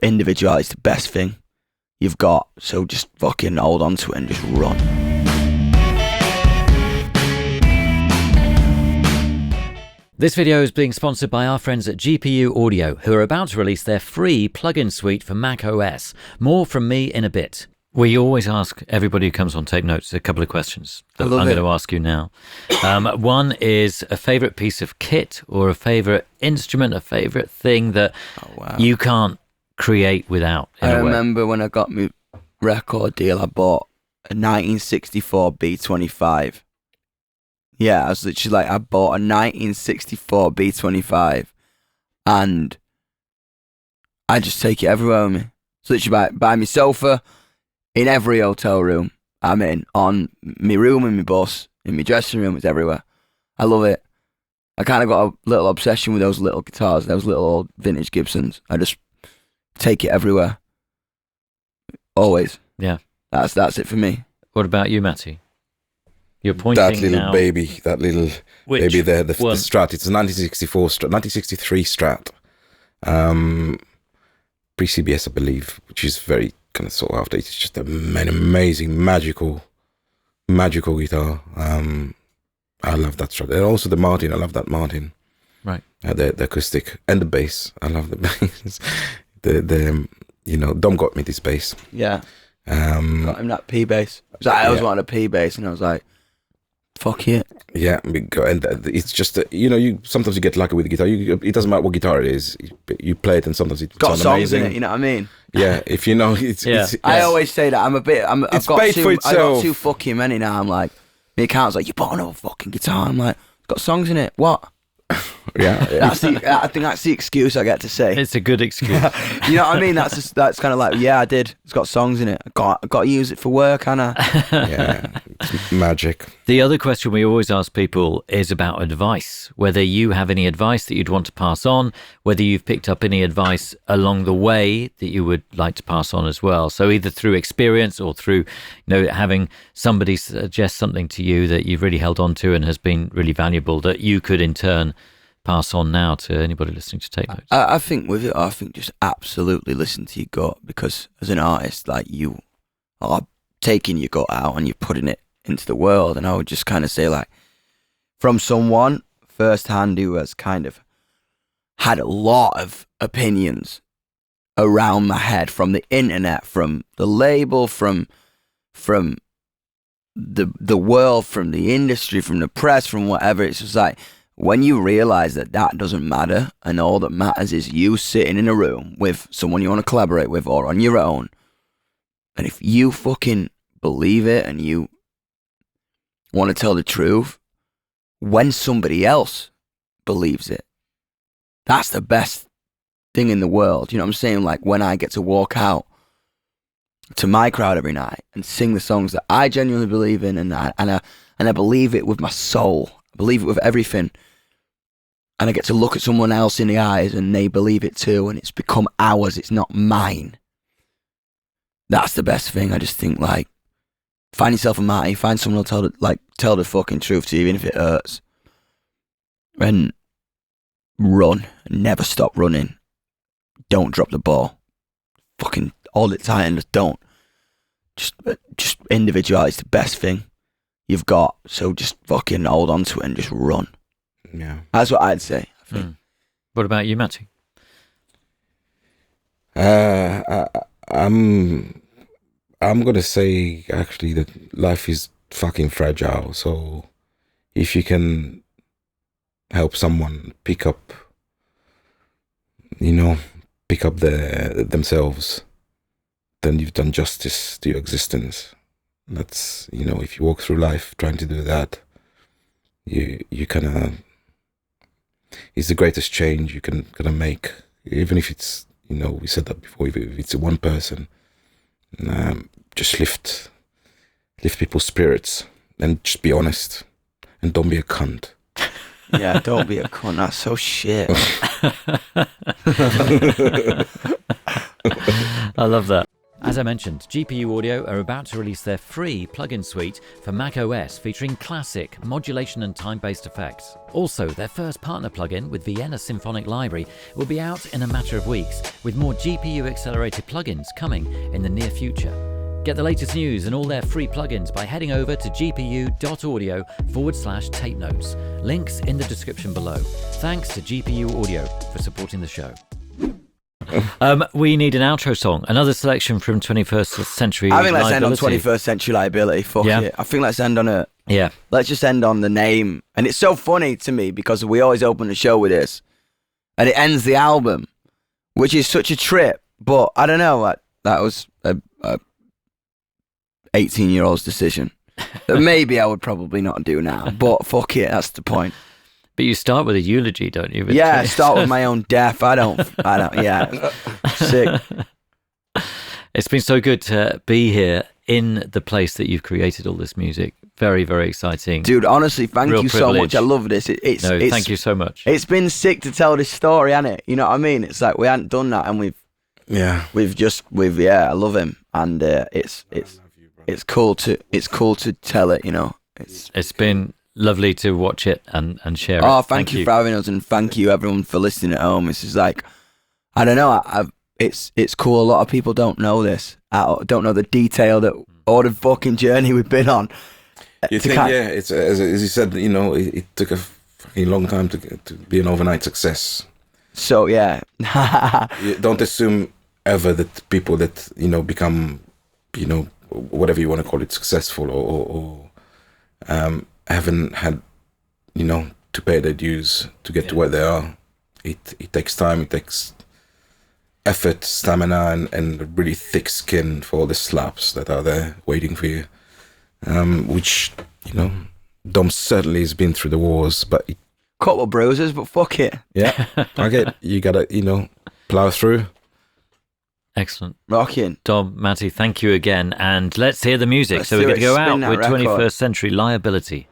individuality is the best thing you've got. So just fucking hold on to it and just run. This video is being sponsored by our friends at GPU Audio, who are about to release their free plugin suite for Mac OS. More from me in a bit. We always ask everybody who comes on Take Notes a couple of questions that I'm going to ask you now. One is a favourite piece of kit or a favourite instrument, a favourite thing that you can't create without. I remember when I got my record deal, I bought a 1964 B25. Yeah, I was literally like, I bought a 1964 B25 and I just take it everywhere with me. So literally by my sofa, in every hotel room I'm in, on my room, in my bus, in my dressing room, it's everywhere. I love it. I kind of got a little obsession with those little guitars, those little old vintage Gibsons. I just take it everywhere. Always. Yeah. That's it for me. What about you, Matty? You're pointing that little now. baby there, the Strat. It's a 1963 Strat. Pre-CBS, I believe, which is very kind of sought after. It's just an amazing, magical guitar. I love that Strat. And also the Martin, I love that Martin. Right. The acoustic and the bass. I love the bass. Dom got me this bass. Yeah. Got him that P bass. I always wanted a P bass, and I was like, fuck it. Yeah, and it's just you sometimes you get lucky with the guitar. It doesn't matter what guitar it is. You play it, and sometimes it's got songs amazing. in it. You know what I mean? Yeah, if you know, it's. I always say that I've got too fucking many now. I'm like, my account's like, you bought another fucking guitar. I'm like, it's got songs in it. What? Yeah, I think that's the excuse I get to say. It's a good excuse. You know what I mean? That's kind of like, yeah, I did. It's got songs in it. I got to use it for work, Hannah. Yeah, it's magic. The other question we always ask people is about advice. Whether you have any advice that you'd want to pass on, whether you've picked up any advice along the way that you would like to pass on as well. So either through experience or through, having somebody suggest something to you that you've really held on to and has been really valuable that you could in turn pass on now to anybody listening to Take Notes. I think with it, just absolutely listen to your gut, because as an artist, like, you are taking your gut out and you're putting it into the world. And I would just kind of say, like, from someone firsthand who has kind of had a lot of opinions around my head, from the internet, from the label, from the world, from the industry, from the press, from whatever, it's just like, when you realize that doesn't matter, and all that matters is you sitting in a room with someone you want to collaborate with or on your own, and if you fucking believe it and you want to tell the truth, when somebody else believes it, that's the best thing in the world. You know what I'm saying? Like, when I get to walk out to my crowd every night and sing the songs that I genuinely believe in, and I believe it with my soul, I believe it with everything, and I get to look at someone else in the eyes and they believe it too, and it's become ours, it's not mine. That's the best thing. I just think, like, find yourself a Marty, find someone who'll tell the fucking truth to you, even if it hurts. And run. Never stop running. Don't drop the ball. Fucking hold it tight and just don't. Just individuality is the best thing you've got. So just fucking hold on to it and just run. Yeah. That's what I'd say, I think. What about you, Matty? I'm gonna say actually that life is fucking fragile. So if you can help someone pick up themselves, then you've done justice to your existence. That's, if you walk through life trying to do that, you kind of, it's the greatest change you can kind of make, even if it's, we said that before, if it's one person. Just lift people's spirits and just be honest and don't be a cunt. Yeah, don't be a cunt. That's so shit. I love that. As I mentioned, GPU Audio are about to release their free plugin suite for macOS featuring classic modulation and time-based effects. Also, their first partner plugin with Vienna Symphonic Library will be out in a matter of weeks, with more GPU-accelerated plugins coming in the near future. Get the latest news and all their free plugins by heading over to gpu.audio/tape notes. Links in the description below. Thanks to GPU Audio for supporting the show. We need an outro song. Another selection from 21st Century I think let's end on Liability. 21st Century Liability. Fuck it. I think let's end on a... Yeah. Let's just end on the name. And it's so funny to me because we always open the show with this. And it ends the album, which is such a trip. But I don't know. That was a 18-year-old's decision. That maybe I would probably not do now. But fuck it. That's the point. But you start with a eulogy, don't you? Yeah, I start with my own death. I don't, yeah. Sick. It's been so good to be here in the place that you've created all this music. Very, very exciting. Dude, honestly, thank Real you privilege. so much. I love this. Thank you so much. It's been sick to tell this story, hasn't it? You know what I mean? It's like we hadn't done that and I love him. And it's cool to tell it, you know. It's been lovely to watch it and share it. Oh, thank you for having us, and thank you everyone for listening at home. This is like, I don't know, it's cool. A lot of people don't know this, don't know the detail that all the fucking journey we've been on. You think, it's as you said, you know, it took a fucking long time to be an overnight success. So yeah, You don't assume ever that people that, you know, become, you know, whatever you want to call it, successful or haven't had, you know, to pay their dues to get to where they are. It takes time, it takes effort, stamina, and really thick skin for all the slaps that are there waiting for you. Which, you know, Dom certainly has been through the wars, but couple of bruises, but fuck it. Yeah, you gotta, you know, plow through. Excellent. Rocking. Dom, Matty, thank you again, and let's hear the music. Let's so we're do going to it. go out Spin that with record. 21st Century Liability.